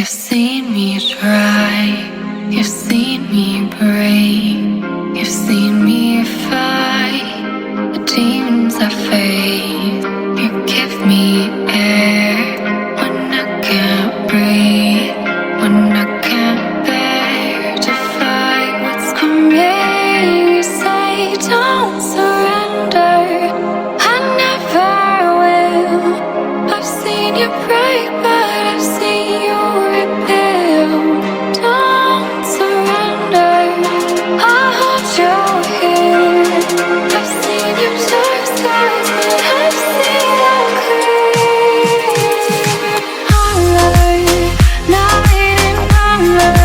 You've seen me try, you've seen me break, you've seen me fight the demons I face. You give me air when I can't breathe, when I can't bear to fight what's coming. You say don't surrender, I never will. I've seen you break, but I've seen you rebuild. Don't surrender, I hold your hand. I've seen your dark sides, but I've seen them clear. Hollow, night and number.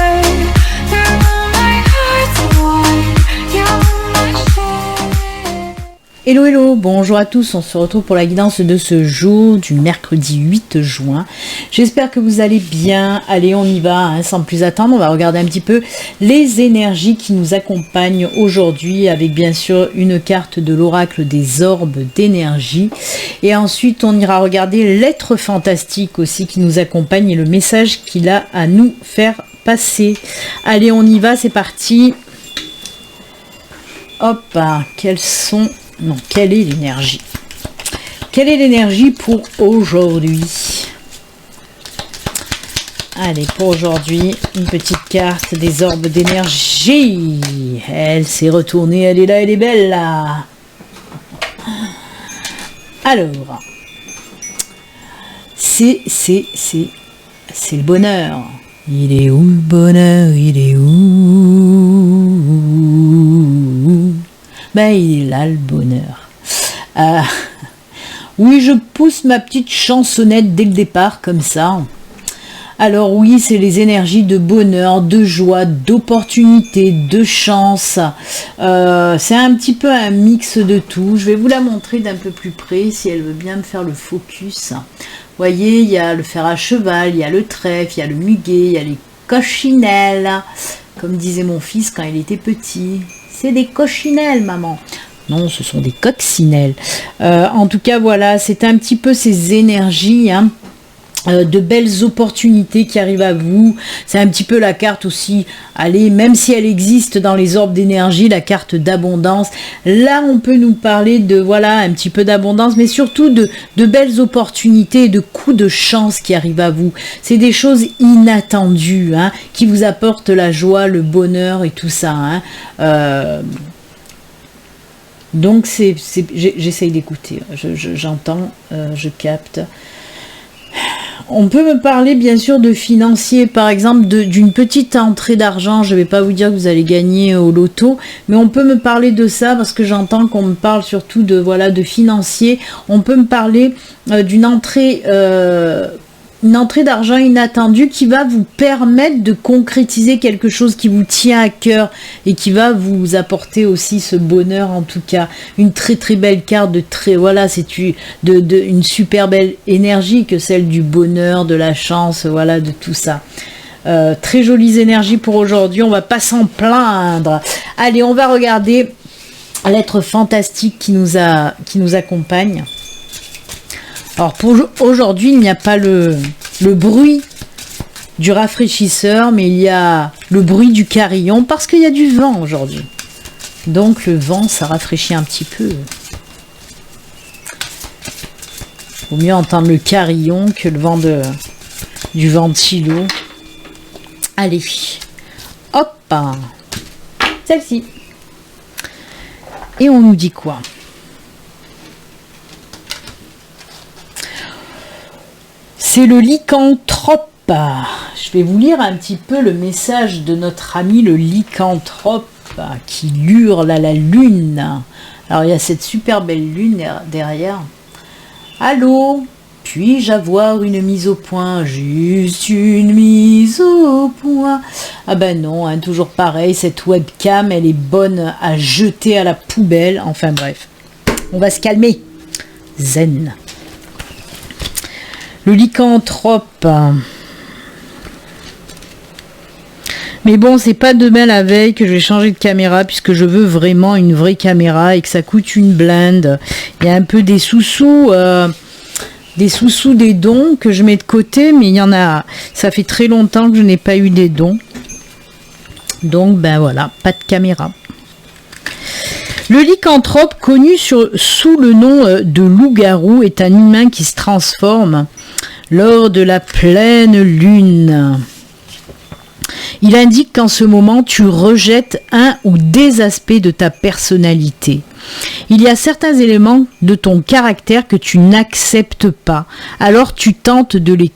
You're my heart's one, you're my share. Hello hello, bonjour à tous, on se retrouve pour la guidance de ce jour du mercredi 8 juin. J'espère que vous allez bien. Allez, on y va, hein, sans plus attendre. On va regarder un petit peu les énergies qui nous accompagnent aujourd'hui avec bien sûr une carte de l'oracle des orbes d'énergie. Et ensuite, on ira regarder l'être fantastique aussi qui nous accompagne et le message qu'il a à nous faire passer. Allez, on y va, c'est parti. Hop, quelle est l'énergie? Quelle est l'énergie pour aujourd'hui? Allez, pour aujourd'hui, une petite carte des orbes d'énergie. Elle s'est retournée, elle est là, elle est belle là. Alors, c'est le bonheur. Il est où le bonheur? Il est où? Ben, il est là le bonheur. Oui, je pousse ma petite chansonnette dès le départ, comme ça. Alors oui, c'est les énergies de bonheur, de joie, d'opportunité, de chance. C'est un petit peu un mix de tout. Je vais vous la montrer d'un peu plus près, si elle veut bien me faire le focus. Vous voyez, il y a le fer à cheval, il y a le trèfle, il y a le muguet, il y a les cochinelles. Comme disait mon fils quand il était petit. C'est des cochinelles, maman. Non, ce sont des coccinelles. En tout cas, voilà, c'est un petit peu ces énergies, hein, de belles opportunités qui arrivent à vous. C'est un petit peu la carte aussi, allez, même si elle existe dans les orbes d'énergie, la carte d'abondance. Là, on peut nous parler de, voilà, un petit peu d'abondance, mais surtout de belles opportunités et de coups de chance qui arrivent à vous. C'est des choses inattendues, hein, qui vous apportent la joie, le bonheur et tout ça, hein. Donc, j'essaye d'écouter, j'entends, je capte. On peut me parler bien sûr de financier, par exemple d'une petite entrée d'argent. Je ne vais pas vous dire que vous allez gagner au loto, mais on peut me parler de ça parce que j'entends qu'on me parle surtout de, voilà, de financier. On peut me parler d'une entrée d'argent inattendue qui va vous permettre de concrétiser quelque chose qui vous tient à cœur et qui va vous apporter aussi ce bonheur. En tout cas, une très très belle carte voilà, c'est une super belle énergie que celle du bonheur, de la chance, voilà, de tout ça. Très jolies énergies pour aujourd'hui, on va pas s'en plaindre. Allez, on va regarder l'être fantastique qui nous accompagne. Alors pour aujourd'hui, il n'y a pas le bruit du rafraîchisseur, mais il y a le bruit du carillon parce qu'il y a du vent aujourd'hui. Donc le vent, ça rafraîchit un petit peu. Vaut mieux entendre le carillon que le vent du ventilo. Allez, hop, celle-ci. Et on nous dit quoi ? C'est le lycanthrope. Je vais vous lire un petit peu le message de notre ami le lycanthrope qui hurle à la lune. Alors il y a cette super belle lune derrière. Allô, puis-je avoir une mise au point? Juste une mise au point. Ah ben non, hein, toujours pareil, cette webcam, elle est bonne à jeter à la poubelle. Enfin bref, on va se calmer. Zen. Le lycanthrope. Mais bon, c'est pas demain la veille que je vais changer de caméra puisque je veux vraiment une vraie caméra et que ça coûte une blinde. Il y a un peu des sous-sous des sous-sous, des dons que je mets de côté, mais il y en a, ça fait très longtemps que je n'ai pas eu des dons. Donc, ben voilà, pas de caméra. Le lycanthrope, connu sous le nom de loup-garou, est un humain qui se transforme lors de la pleine lune. Il indique qu'en ce moment, tu rejettes un ou des aspects de ta personnalité. Il y a certains éléments de ton caractère que tu n'acceptes pas, alors tu tentes de les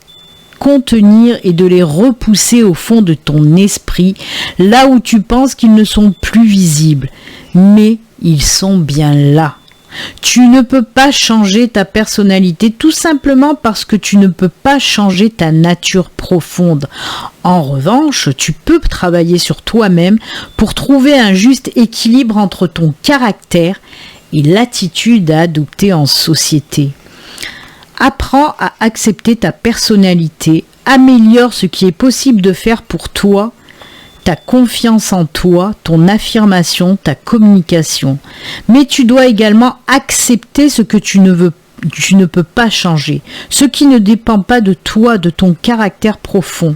contenir et de les repousser au fond de ton esprit, là où tu penses qu'ils ne sont plus visibles. Mais ils sont bien là. Tu ne peux pas changer ta personnalité tout simplement parce que tu ne peux pas changer ta nature profonde. En revanche, tu peux travailler sur toi-même pour trouver un juste équilibre entre ton caractère et l'attitude à adopter en société. Apprends à accepter ta personnalité, améliore ce qui est possible de faire pour toi, ta confiance en toi, ton affirmation, ta communication. Mais tu dois également accepter ce que tu ne peux pas changer, ce qui ne dépend pas de toi, de ton caractère profond.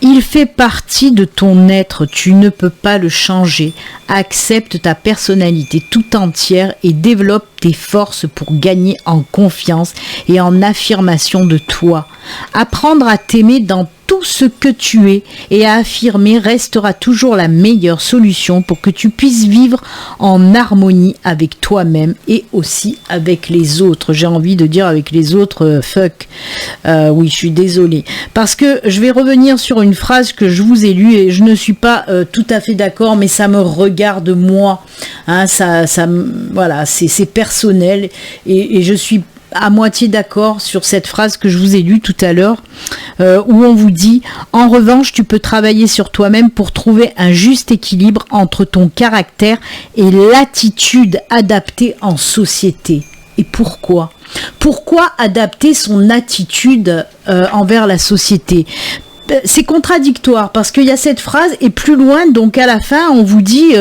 Il fait partie de ton être, tu ne peux pas le changer. Accepte ta personnalité tout entière et développe tes forces pour gagner en confiance et en affirmation de toi. Apprendre à t'aimer dans tout ce que tu es et à affirmer restera toujours la meilleure solution pour que tu puisses vivre en harmonie avec toi-même et aussi avec les autres. J'ai envie de dire avec les autres, fuck. Oui, je suis désolée. Parce que je vais revenir sur une phrase que je vous ai lue et je ne suis pas tout à fait d'accord, mais ça me regarde moi. Hein, voilà, c'est personnel et je suis à moitié d'accord sur cette phrase que je vous ai lue tout à l'heure, où on vous dit « En revanche, tu peux travailler sur toi-même pour trouver un juste équilibre entre ton caractère et l'attitude adaptée en société. » Et pourquoi ? Pourquoi adapter son attitude envers la société ? C'est contradictoire parce qu'il y a cette phrase et plus loin, donc à la fin, on vous dit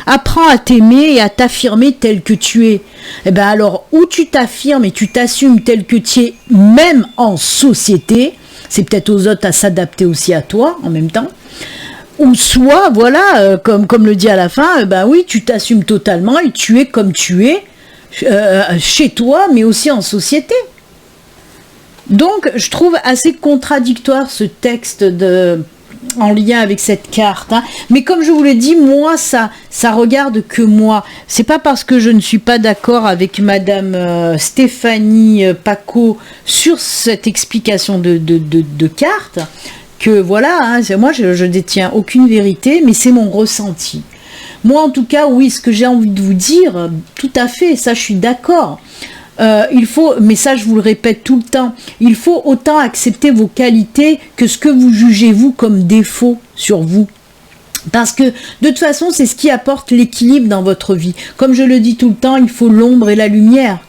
apprends à t'aimer et à t'affirmer tel que tu es. Et bien alors, où tu t'affirmes et tu t'assumes tel que tu es, même en société, c'est peut-être aux autres à s'adapter aussi à toi en même temps. Ou soit, voilà, comme le dit à la fin, ben oui, tu t'assumes totalement et tu es comme tu es chez toi, mais aussi en société. Donc, je trouve assez contradictoire ce texte en lien avec cette carte. Hein. Mais comme je vous l'ai dit, moi, ça regarde que moi. C'est pas parce que je ne suis pas d'accord avec Madame Stéphanie Paco sur cette explication de carte que voilà, hein, moi, je détiens aucune vérité, mais c'est mon ressenti. Moi, en tout cas, oui, ce que j'ai envie de vous dire, tout à fait, ça, je suis d'accord. Il faut, mais ça je vous le répète tout le temps, il faut autant accepter vos qualités que ce que vous jugez vous comme défaut sur vous. Parce que de toute façon c'est ce qui apporte l'équilibre dans votre vie. Comme je le dis tout le temps, il faut l'ombre et la lumière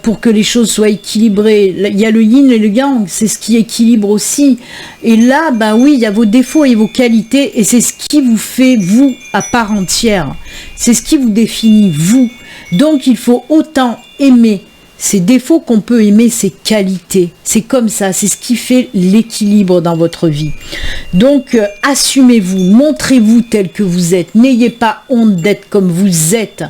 pour que les choses soient équilibrées. Il y a le yin et le yang, c'est ce qui équilibre aussi. Et là, ben oui, il y a vos défauts et vos qualités et c'est ce qui vous fait vous à part entière. C'est ce qui vous définit vous. Donc il faut autant aimer ses défauts qu'on peut aimer ses qualités. C'est comme ça, c'est ce qui fait l'équilibre dans votre vie. Donc assumez-vous, montrez-vous tel que vous êtes. N'ayez pas honte d'être comme vous êtes.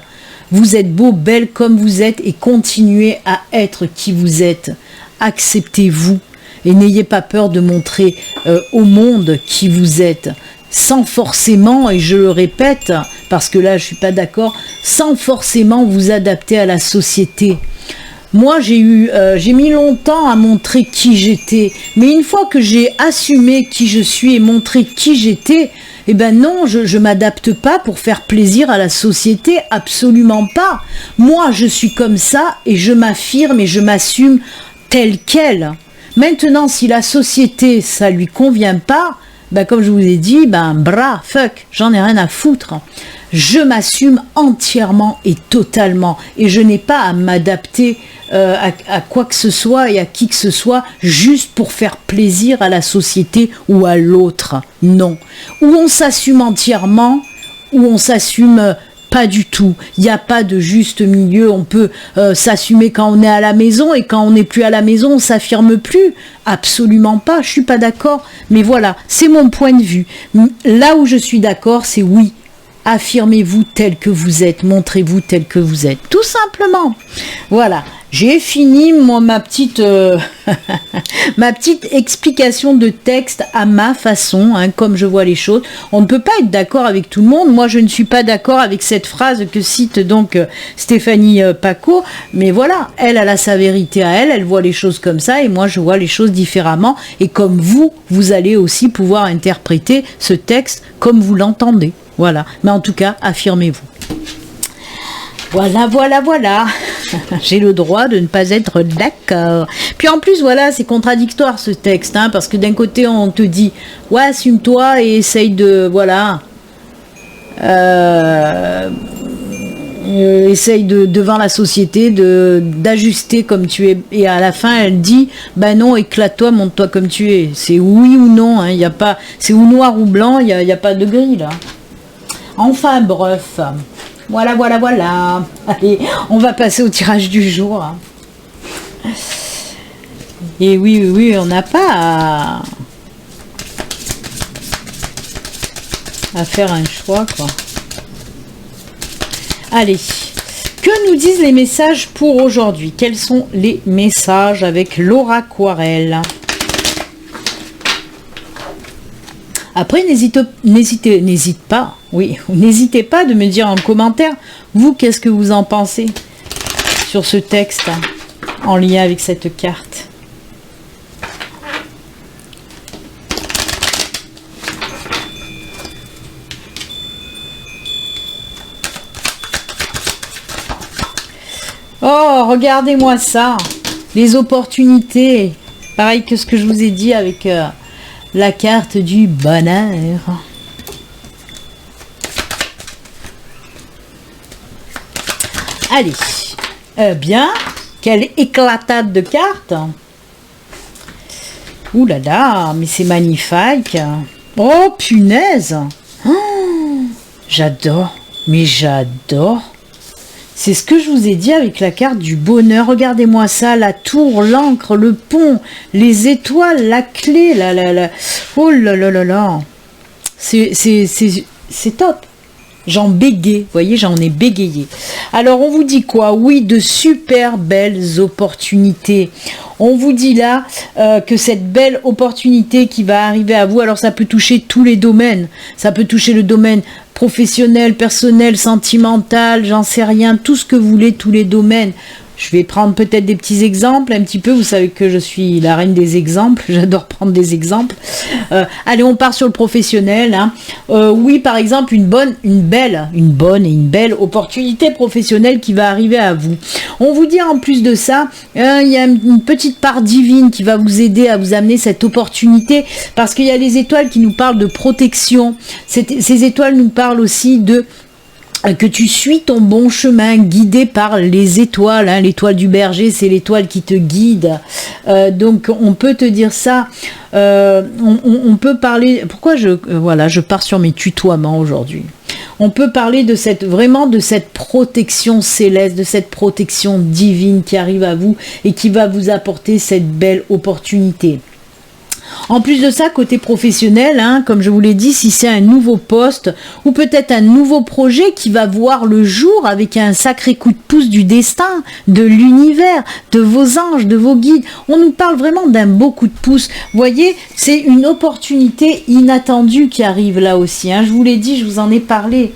Vous êtes beau, belle comme vous êtes et continuez à être qui vous êtes. Acceptez-vous et n'ayez pas peur de montrer au monde qui vous êtes. Sans forcément, et je le répète, parce que là je suis pas d'accord, sans forcément vous adapter à la société. Moi j'ai mis longtemps à montrer qui j'étais, mais une fois que j'ai assumé qui je suis et montré qui j'étais, eh ben non, je m'adapte pas pour faire plaisir à la société, absolument pas. Moi je suis comme ça et je m'affirme et je m'assume telle qu'elle. Maintenant si la société ça lui convient pas, ben comme je vous ai dit, fuck, j'en ai rien à foutre. Je m'assume entièrement et totalement. Et je n'ai pas à m'adapter à quoi que ce soit et à qui que ce soit juste pour faire plaisir à la société ou à l'autre. Non. Ou on s'assume entièrement, ou on s'assume Pas du tout. Il n'y a pas de juste milieu. On peut s'assumer quand on est à la maison et quand on n'est plus à la maison, on s'affirme plus. Absolument pas. Je suis pas d'accord. Mais voilà, c'est mon point de vue. Là où je suis d'accord, c'est oui. Affirmez-vous tel que vous êtes. Montrez-vous tel que vous êtes. Tout simplement. Voilà. J'ai fini ma petite explication de texte à ma façon, hein, comme je vois les choses. On ne peut pas être d'accord avec tout le monde. Moi, je ne suis pas d'accord avec cette phrase que cite donc Stéphanie Paco. Mais voilà, elle a sa vérité à elle. Elle voit les choses comme ça et moi, je vois les choses différemment. Et comme vous allez aussi pouvoir interpréter ce texte comme vous l'entendez. Voilà. Mais en tout cas, affirmez-vous. Voilà. J'ai le droit de ne pas être d'accord. Puis en plus, voilà, c'est contradictoire ce texte, hein, parce que d'un côté, on te dit, ouais, assume-toi et essaye de, voilà, essaye devant la société, d'ajuster comme tu es. Et à la fin, elle dit, ben non, éclate-toi, monte-toi comme tu es. C'est oui ou non, hein, y a pas, c'est ou noir ou blanc, il y a pas de gris, là. Enfin, bref. Voilà. Allez, on va passer au tirage du jour. Et oui, on n'a pas à faire un choix, quoi. Allez, que nous disent les messages pour aujourd'hui? Quels sont les messages avec Laura Quarel? Après, n'hésitez pas de me dire en commentaire, vous, qu'est-ce que vous en pensez sur ce texte en lien avec cette carte. Oh, regardez-moi ça, les opportunités, pareil que ce que je vous ai dit avec la carte du bonheur. Allez, bien, quelle éclatade de cartes. Ouh là là, mais c'est magnifique. Oh punaise. Oh, j'adore, mais j'adore. C'est ce que je vous ai dit avec la carte du bonheur. Regardez-moi ça, la tour, l'encre, le pont, les étoiles, la clé, oh là là là là. C'est top. J'en bégaye, vous voyez, j'en ai bégayé. Alors, on vous dit quoi? Oui, de super belles opportunités. On vous dit là que cette belle opportunité qui va arriver à vous, alors ça peut toucher tous les domaines. Ça peut toucher le domaine professionnel, personnel, sentimental, j'en sais rien, tout ce que vous voulez, tous les domaines. Je vais prendre peut-être des petits exemples, un petit peu. Vous savez que je suis la reine des exemples. J'adore prendre des exemples. Allez, on part sur le professionnel. Hein. Oui, par exemple, une belle opportunité professionnelle qui va arriver à vous. On vous dit en plus de ça, il y a une petite part divine qui va vous aider à vous amener cette opportunité, parce qu'il y a les étoiles qui nous parlent de protection. Ces étoiles nous parlent aussi de que tu suis ton bon chemin, guidé par les étoiles. Hein. L'étoile du berger, c'est l'étoile qui te guide. Donc, on peut te dire ça. On peut parler... Pourquoi je pars sur mes tutoiements aujourd'hui. On peut parler de cette protection céleste, de cette protection divine qui arrive à vous et qui va vous apporter cette belle opportunité. En plus de ça, côté professionnel, hein, comme je vous l'ai dit, si c'est un nouveau poste ou peut-être un nouveau projet qui va voir le jour avec un sacré coup de pouce du destin, de l'univers, de vos anges, de vos guides, on nous parle vraiment d'un beau coup de pouce. Vous voyez, c'est une opportunité inattendue qui arrive là aussi. Hein. Je vous l'ai dit, je vous en ai parlé.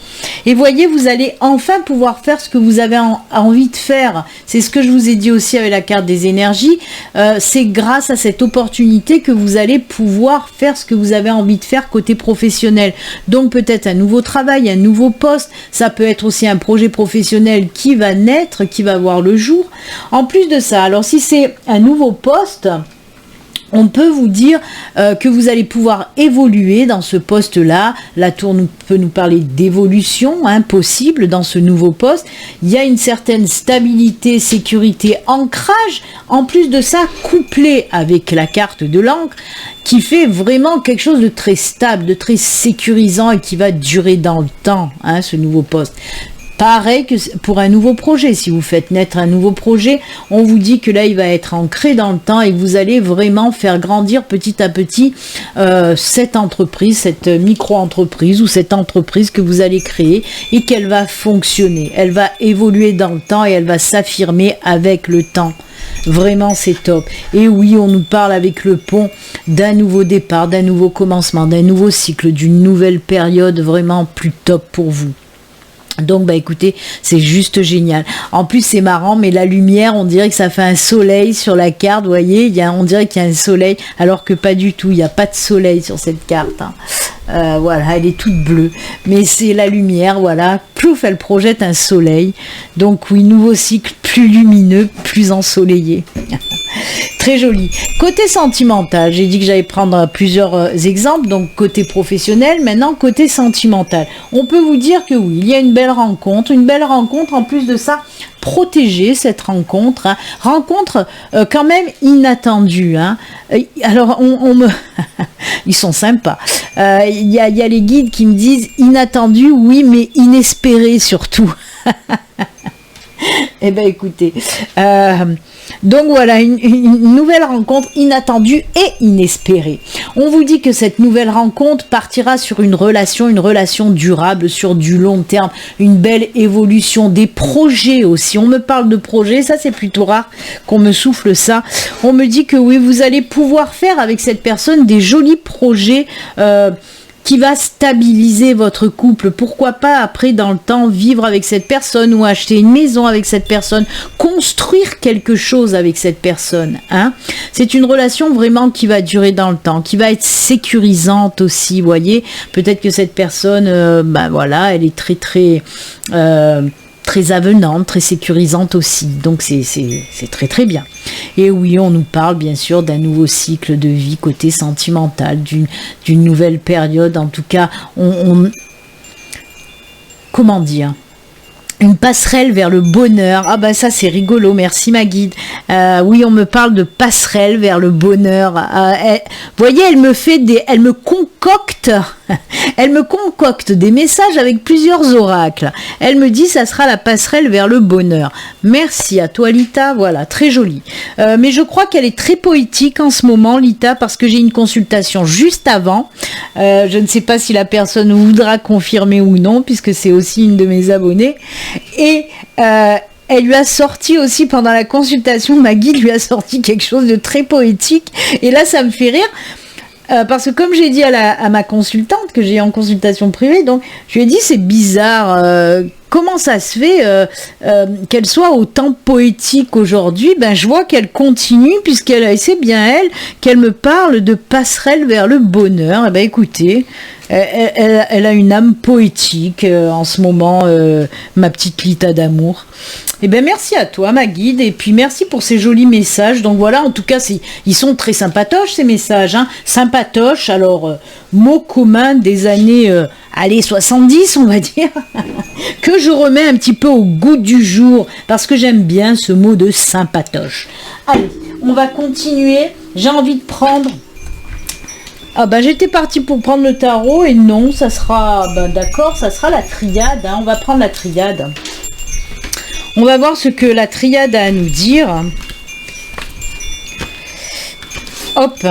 Et voyez, vous allez enfin pouvoir faire ce que vous avez envie de faire. C'est ce que je vous ai dit aussi avec la carte des énergies. C'est grâce à cette opportunité que vous allez pouvoir faire ce que vous avez envie de faire côté professionnel. Donc peut-être un nouveau travail, un nouveau poste, ça peut être aussi un projet professionnel qui va naître, qui va voir le jour. En plus de ça, alors si c'est un nouveau poste, on peut vous dire que vous allez pouvoir évoluer dans ce poste-là. La tour peut nous parler d'évolution possible dans ce nouveau poste. Il y a une certaine stabilité, sécurité, ancrage. En plus de ça, couplé avec la carte de l'encre, qui fait vraiment quelque chose de très stable, de très sécurisant et qui va durer dans le temps, ce nouveau poste. Pareil que pour un nouveau projet, si vous faites naître un nouveau projet, on vous dit que là il va être ancré dans le temps et que vous allez vraiment faire grandir petit à petit cette entreprise, cette micro-entreprise ou cette entreprise que vous allez créer et qu'elle va fonctionner. Elle va évoluer dans le temps et elle va s'affirmer avec le temps. Vraiment c'est top. Et oui, on nous parle avec le pont d'un nouveau départ, d'un nouveau commencement, d'un nouveau cycle, d'une nouvelle période vraiment plus top pour vous. Donc bah écoutez, c'est juste génial. En plus c'est marrant, mais la lumière, on dirait que ça fait un soleil sur la carte, vous voyez, on dirait qu'il y a un soleil, alors que pas du tout, il n'y a pas de soleil sur cette carte. Voilà, elle est toute bleue, mais c'est la lumière, voilà, plouf, elle projette un soleil. Donc oui, nouveau cycle, plus lumineux, plus ensoleillé. Très joli. Côté sentimental, j'ai dit que j'allais prendre plusieurs exemples, donc côté professionnel, maintenant côté sentimental. On peut vous dire que oui, il y a une belle rencontre en plus de ça, protégée cette rencontre, hein. Rencontre quand même inattendue. Hein. Alors on me... Ils sont sympas. Il y a les guides qui me disent inattendu, oui, mais inespéré surtout. Eh bien écoutez, donc voilà, une nouvelle rencontre inattendue et inespérée. On vous dit que cette nouvelle rencontre partira sur une relation durable, sur du long terme, une belle évolution, des projets aussi. On me parle de projets, ça c'est plutôt rare qu'on me souffle ça. On me dit que oui, vous allez pouvoir faire avec cette personne des jolis projets qui va stabiliser votre couple. Pourquoi pas après dans le temps vivre avec cette personne ou acheter une maison avec cette personne, construire quelque chose avec cette personne. Hein. C'est une relation vraiment qui va durer dans le temps, qui va être sécurisante aussi, vous voyez. Peut-être que cette personne, voilà, elle est très avenante, très sécurisante aussi. Donc c'est très très bien. Et oui, on nous parle bien sûr d'un nouveau cycle de vie côté sentimental, d'une nouvelle période. En tout cas, comment dire ? Une passerelle vers le bonheur. Ah ben ça c'est rigolo, merci ma guide. Oui, on me parle de passerelle vers le bonheur. Vous voyez, elle me concocte des messages avec plusieurs oracles. Elle me dit ça sera la passerelle vers le bonheur. Merci à toi Lita, voilà, très jolie. Mais je crois qu'elle est très poétique en ce moment Lita, parce que j'ai une consultation juste avant. Je ne sais pas si la personne voudra confirmer ou non, puisque c'est aussi une de mes abonnées. Et elle lui a sorti aussi pendant la consultation, ma guide lui a sorti quelque chose de très poétique. Et là, ça me fait rire. Parce que comme j'ai dit à ma consultante, que j'ai en consultation privée, donc je lui ai dit c'est bizarre, comment ça se fait qu'elle soit autant poétique aujourd'hui. Ben je vois qu'elle continue, c'est bien elle qu'elle me parle de passerelle vers le bonheur. Et ben écoutez, elle a une âme poétique en ce moment, ma petite Lita d'amour. Eh bien merci à toi ma guide, et puis merci pour ces jolis messages. Donc voilà, en tout cas ils sont très sympatoches ces messages, hein. Sympatoches, alors mot commun des années 70 on va dire, que je remets un petit peu au goût du jour, parce que j'aime bien ce mot de sympatoche. Allez, on va continuer, j'ai envie de prendre... Ah bah j'étais partie pour prendre le tarot, et non, ça sera... d'accord, ça sera la triade, hein. On va prendre la triade. On va voir ce que la triade a à nous dire. Hop.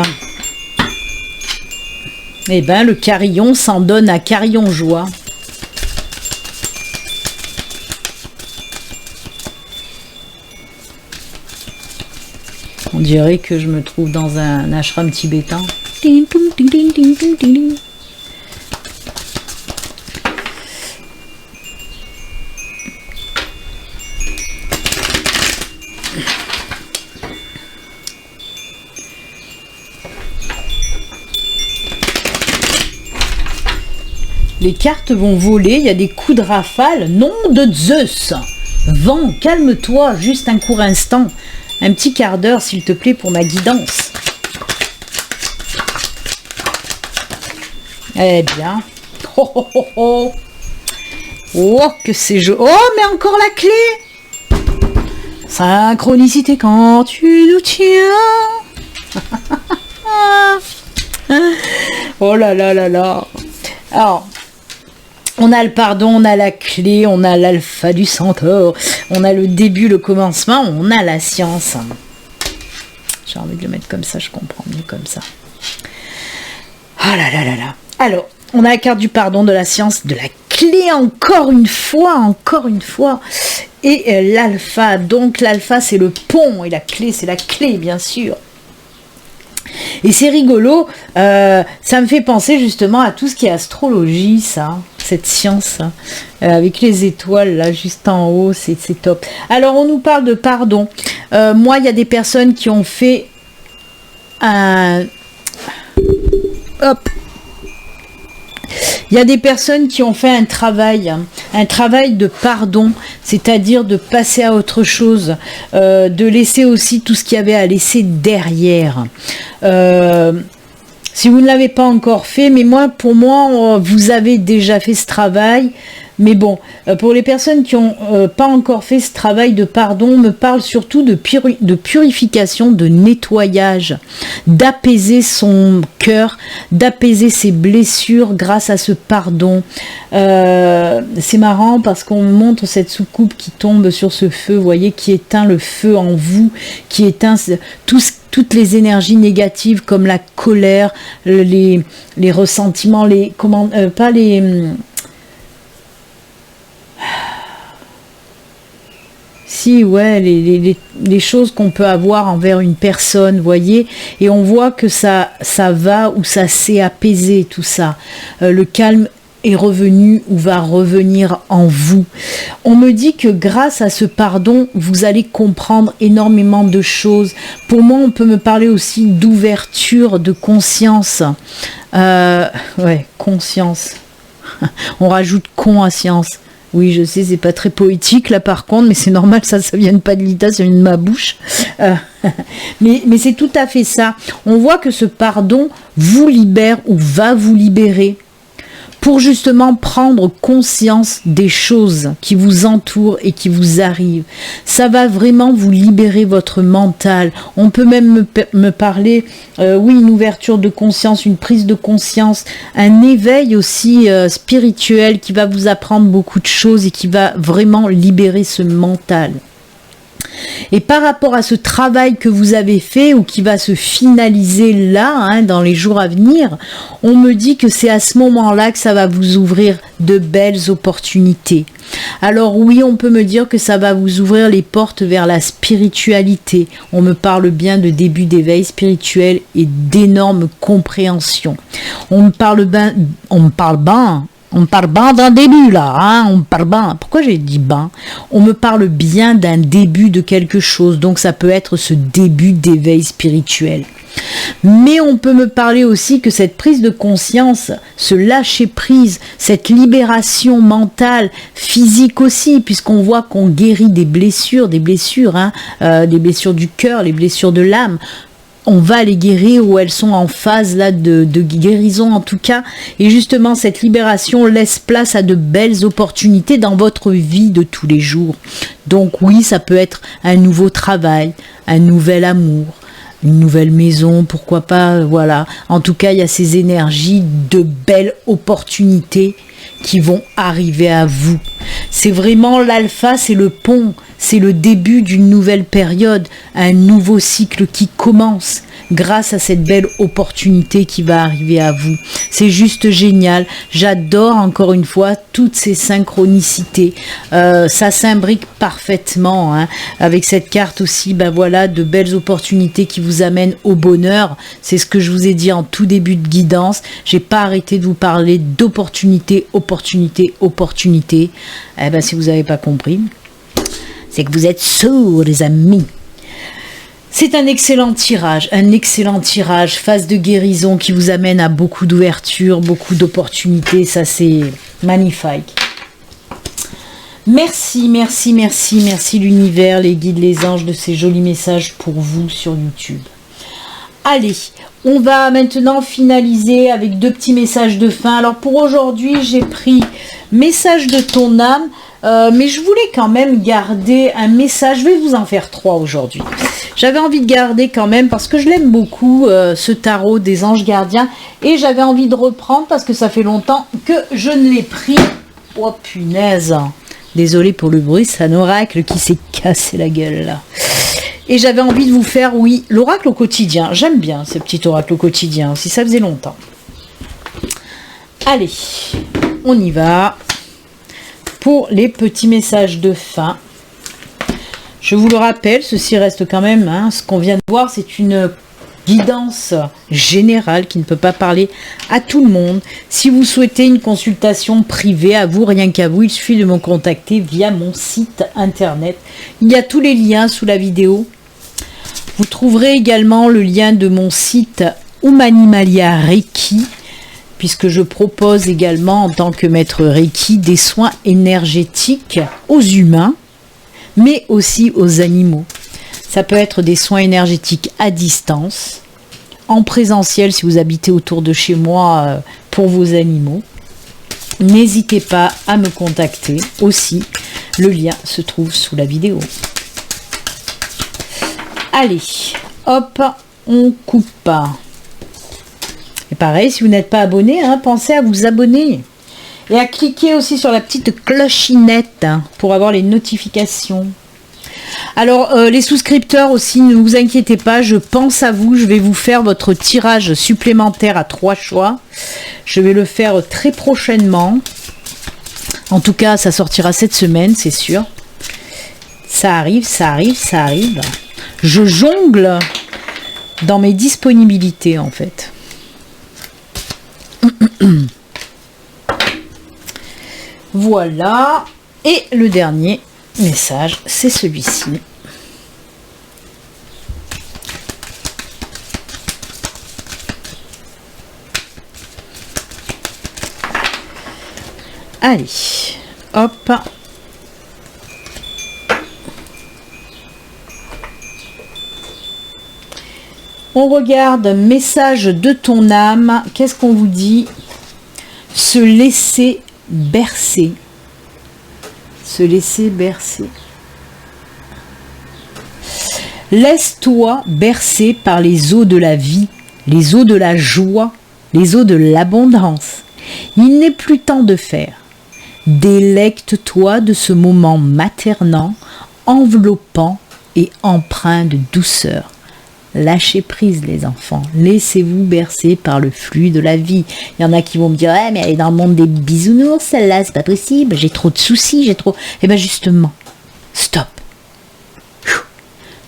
Eh ben, le carillon s'en donne à carillon joie. On dirait que je me trouve dans un ashram tibétain. Les cartes vont voler, il y a des coups de rafale. Nom de Zeus! Vent, calme-toi, juste un court instant. Un petit quart d'heure, s'il te plaît, pour ma guidance. Eh bien. Oh, oh, oh, oh. Oh, que c'est joli. Oh, mais encore la clé! Synchronicité quand tu nous tiens. Oh là là là là. Alors, On a le pardon, on a la clé, on a l'alpha du centaure, on a le début, le commencement, on a la science. J'ai envie de le mettre comme ça, je comprends mieux comme ça. Ah là là là là. Alors, on a la carte du pardon, de la science, de la clé encore une fois. Et l'alpha, donc l'alpha c'est le pont et la clé c'est la clé bien sûr. Et c'est rigolo, ça me fait penser justement à tout ce qui est astrologie, ça, cette science, avec les étoiles là juste en haut, c'est top. Alors on nous parle de pardon. Moi il y a des personnes qui ont fait un... Hop. Il y a des personnes qui ont fait un travail de pardon, c'est-à-dire de passer à autre chose, de laisser aussi tout ce qu'il y avait à laisser derrière. Si vous ne l'avez pas encore fait, mais pour moi, vous avez déjà fait ce travail. Mais bon, pour les personnes qui n'ont pas encore fait ce travail de pardon, on me parle surtout de purification, de nettoyage, d'apaiser son cœur, d'apaiser ses blessures grâce à ce pardon. C'est marrant parce qu'on me montre cette soucoupe qui tombe sur ce feu, vous voyez, qui éteint le feu en vous, qui éteint toutes les énergies négatives comme la colère, les ressentiments, les choses qu'on peut avoir envers une personne, vous voyez, et on voit que ça va ou ça s'est apaisé, tout ça. Le calme est revenu ou va revenir en vous. On me dit que grâce à ce pardon, vous allez comprendre énormément de choses. Pour moi, on peut me parler aussi d'ouverture de conscience. Conscience. On rajoute con à science. Oui, je sais, c'est pas très poétique là par contre, mais c'est normal, ça vient pas de l'ITA, ça vient de ma bouche. Mais c'est tout à fait ça. On voit que ce pardon vous libère ou va vous libérer pour justement prendre conscience des choses qui vous entourent et qui vous arrivent. Ça va vraiment vous libérer votre mental. On peut même me parler, une ouverture de conscience, une prise de conscience, un éveil aussi spirituel qui va vous apprendre beaucoup de choses et qui va vraiment libérer ce mental. Et par rapport à ce travail que vous avez fait ou qui va se finaliser là, dans les jours à venir, on me dit que c'est à ce moment-là que ça va vous ouvrir de belles opportunités. Alors oui, on peut me dire que ça va vous ouvrir les portes vers la spiritualité. On me parle bien de début d'éveil spirituel et d'énorme compréhension. On me parle bien d'un début là, on me parle bien. Pourquoi j'ai dit ben? On me parle bien d'un début de quelque chose, donc ça peut être ce début d'éveil spirituel. Mais on peut me parler aussi que cette prise de conscience, ce lâcher prise, cette libération mentale, physique aussi, puisqu'on voit qu'on guérit des blessures du cœur, les blessures de l'âme. On va les guérir ou elles sont en phase là de guérison en tout cas. Et justement, cette libération laisse place à de belles opportunités dans votre vie de tous les jours. Donc oui, ça peut être un nouveau travail, un nouvel amour, une nouvelle maison, pourquoi pas, voilà. En tout cas, il y a ces énergies de belles opportunités qui vont arriver à vous. C'est vraiment l'alpha, c'est le pont, c'est le début d'une nouvelle période, un nouveau cycle qui commence grâce à cette belle opportunité qui va arriver à vous. C'est juste génial. J'adore encore une fois toutes ces synchronicités. Ça s'imbrique parfaitement avec cette carte aussi, de belles opportunités qui vous amènent au bonheur. C'est ce que je vous ai dit en tout début de guidance. J'ai pas arrêté de vous parler d'opportunités, opportunités. Si vous n'avez pas compris, c'est que vous êtes sourds, les amis. C'est un excellent tirage, phase de guérison qui vous amène à beaucoup d'ouverture, beaucoup d'opportunités, ça c'est magnifique. Merci l'univers, les guides, les anges de ces jolis messages pour vous sur YouTube. Allez, on va maintenant finaliser avec 2 petits messages de fin. Alors pour aujourd'hui, j'ai pris message de ton âme, mais je voulais quand même garder un message. Je vais vous en faire 3 aujourd'hui. J'avais envie de garder quand même parce que je l'aime beaucoup, ce tarot des anges gardiens, et j'avais envie de reprendre parce que ça fait longtemps que je ne l'ai pris Oh punaise. Désolé pour le bruit, c'est un oracle qui s'est cassé la gueule là. Et j'avais envie de vous faire, oui, l'oracle au quotidien. J'aime bien ce petit oracle au quotidien, si ça faisait longtemps. Allez, on y va. Pour les petits messages de fin. Je vous le rappelle, ceci reste quand même, hein, ce qu'on vient de voir, c'est une guidance générale qui ne peut pas parler à tout le monde. Si vous souhaitez une consultation privée, à vous, rien qu'à vous, il suffit de me contacter via mon site internet. Il y a tous les liens sous la vidéo. Vous trouverez également le lien de mon site Humanimalia Reiki, puisque je propose également en tant que maître Reiki des soins énergétiques aux humains, mais aussi aux animaux. Ça peut être des soins énergétiques à distance, en présentiel si vous habitez autour de chez moi pour vos animaux. N'hésitez pas à me contacter aussi. Le lien se trouve sous la vidéo. Allez, hop, on coupe. Et pareil, si vous n'êtes pas abonné, hein, pensez à vous abonner. Et à cliquer aussi sur la petite clochinette pour avoir les notifications. Alors, les souscripteurs aussi, ne vous inquiétez pas, je pense à vous. Je vais vous faire votre tirage supplémentaire à 3 choix. Je vais le faire très prochainement. En tout cas, ça sortira cette semaine, c'est sûr. Ça arrive, ça arrive, ça arrive. Je jongle dans mes disponibilités, en fait. Voilà. Et le dernier message, c'est celui-ci. Allez, hop. On regarde message de ton âme. Qu'est-ce qu'on vous dit? Se laisser bercer. Se laisser bercer. Laisse-toi bercer par les eaux de la vie, les eaux de la joie, les eaux de l'abondance. Il n'est plus temps de faire. Délecte-toi de ce moment maternant, enveloppant et empreint de douceur. Lâchez prise les enfants, laissez-vous bercer par le flux de la vie. Il y en a qui vont me dire mais elle est dans le monde des bisounours celle-là, c'est pas possible, j'ai trop de soucis, j'ai trop... Eh bien justement, stop.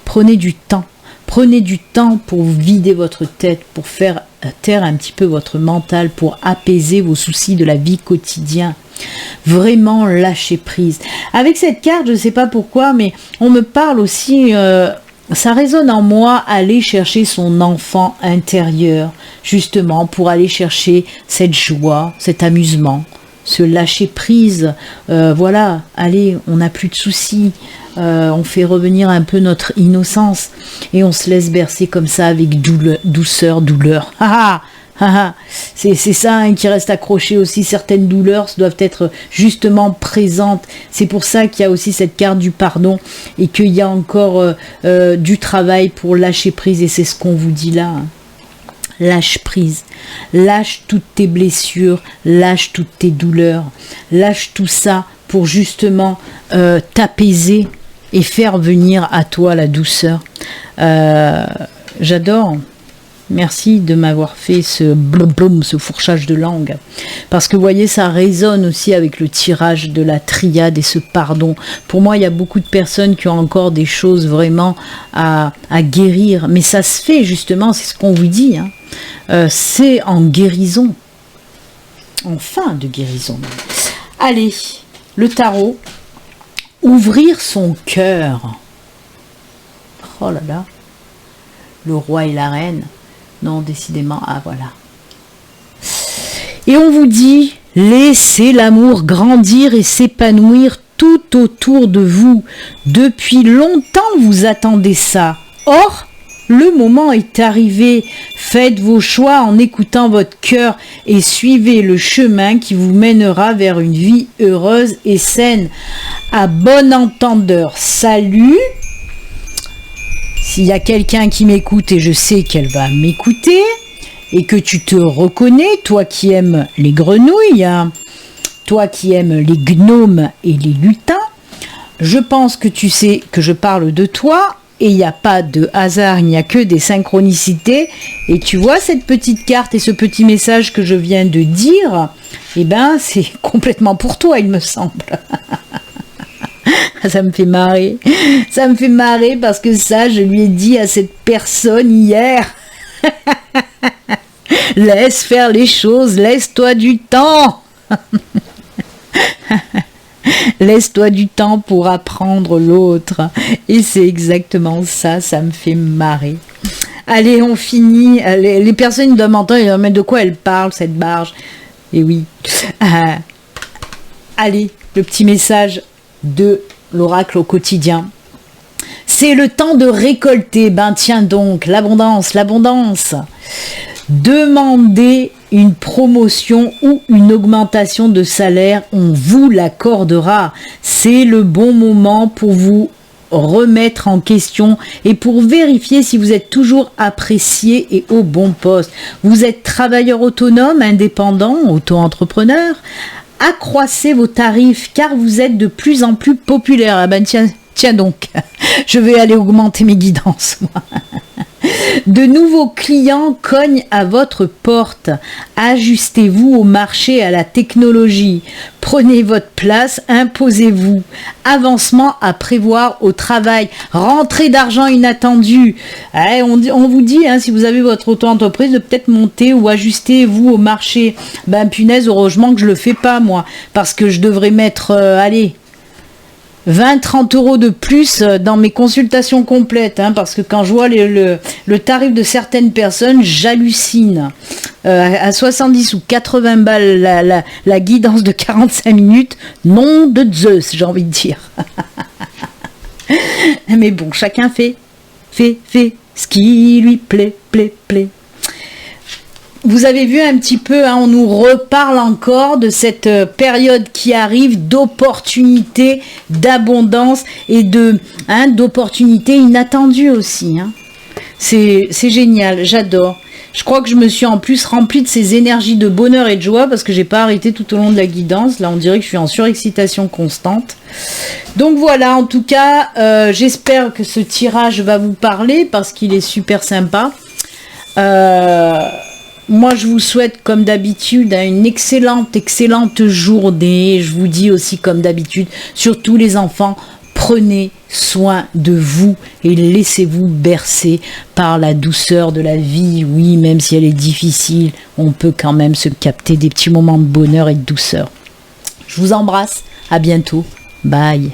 Prenez du temps pour vider votre tête, pour faire taire un petit peu votre mental, pour apaiser vos soucis de la vie quotidienne. Vraiment lâchez prise. Avec cette carte, je ne sais pas pourquoi, mais on me parle aussi... ça résonne en moi, aller chercher son enfant intérieur, justement, pour aller chercher cette joie, cet amusement, se lâcher prise. Voilà, allez, on n'a plus de soucis, on fait revenir un peu notre innocence et on se laisse bercer comme ça avec douceur, douleur. C'est ça hein, qui reste accroché aussi. Certaines douleurs doivent être justement présentes. C'est pour ça qu'il y a aussi cette carte du pardon et qu'il y a encore du travail pour lâcher prise. Et c'est ce qu'on vous dit là. Hein. Lâche prise. Lâche toutes tes blessures. Lâche toutes tes douleurs. Lâche tout ça pour justement t'apaiser et faire venir à toi la douceur. J'adore. Merci de m'avoir fait ce blum, ce fourchage de langue. Parce que vous voyez, ça résonne aussi avec le tirage de la triade et ce pardon. Pour moi, il y a beaucoup de personnes qui ont encore des choses vraiment à guérir. Mais ça se fait justement, c'est ce qu'on vous dit. Hein. C'est en guérison. En fin de guérison. Allez, le tarot. Ouvrir son cœur. Oh là là. Le roi et la reine. Non, décidément, ah voilà. Et on vous dit, laissez l'amour grandir et s'épanouir tout autour de vous. Depuis longtemps, vous attendez ça. Or, le moment est arrivé. Faites vos choix en écoutant votre cœur et suivez le chemin qui vous mènera vers une vie heureuse et saine. À bon entendeur, salut! S'il y a quelqu'un qui m'écoute, et je sais qu'elle va m'écouter, et que tu te reconnais, toi qui aimes les grenouilles, toi qui aimes les gnomes et les lutins, je pense que tu sais que je parle de toi, et il n'y a pas de hasard, il n'y a que des synchronicités, et tu vois cette petite carte et ce petit message que je viens de dire, eh ben c'est complètement pour toi, il me semble. Ça me fait marrer, parce que ça, je lui ai dit à cette personne hier. Laisse faire les choses, laisse-toi du temps. Laisse-toi du temps pour apprendre l'autre. Et c'est exactement ça, ça me fait marrer. Allez, on finit. Les personnes doivent m'entendre, ils doivent mettre de quoi elle parle, cette barge. Et oui. Allez, le petit message de l'oracle au quotidien. C'est le temps de récolter. Ben tiens donc, l'abondance. Demandez une promotion ou une augmentation de salaire, on vous l'accordera. C'est le bon moment pour vous remettre en question et pour vérifier si vous êtes toujours apprécié et au bon poste. Vous êtes travailleur autonome, indépendant, auto-entrepreneur. Accroissez vos tarifs car vous êtes de plus en plus populaire. Ah ben tiens donc, je vais aller augmenter mes guidances, moi. De nouveaux clients cognent à votre porte. Ajustez-vous au marché, à la technologie. Prenez votre place, imposez-vous. Avancement à prévoir au travail. Rentrée d'argent inattendue. On vous dit, si vous avez votre auto-entreprise, de peut-être monter ou ajustez-vous au marché. Ben punaise, heureusement que je le fais pas moi. Parce que je devrais mettre, 20-30 euros de plus dans mes consultations complètes, parce que quand je vois le tarif de certaines personnes, j'hallucine. À 70 ou 80 balles la guidance de 45 minutes, nom de Zeus, j'ai envie de dire. Mais bon, chacun fait ce qui lui plaît. Vous avez vu un petit peu, on nous reparle encore de cette période qui arrive d'opportunités, d'abondance et d'opportunités inattendues aussi. C'est génial, j'adore. Je crois que je me suis en plus remplie de ces énergies de bonheur et de joie parce que j'ai pas arrêté tout au long de la guidance. Là, on dirait que je suis en surexcitation constante. Donc voilà, en tout cas, j'espère que ce tirage va vous parler parce qu'il est super sympa. Moi, je vous souhaite, comme d'habitude, une excellente journée. Je vous dis aussi, comme d'habitude, surtout les enfants, prenez soin de vous et laissez-vous bercer par la douceur de la vie. Oui, même si elle est difficile, on peut quand même se capter des petits moments de bonheur et de douceur. Je vous embrasse. À bientôt. Bye.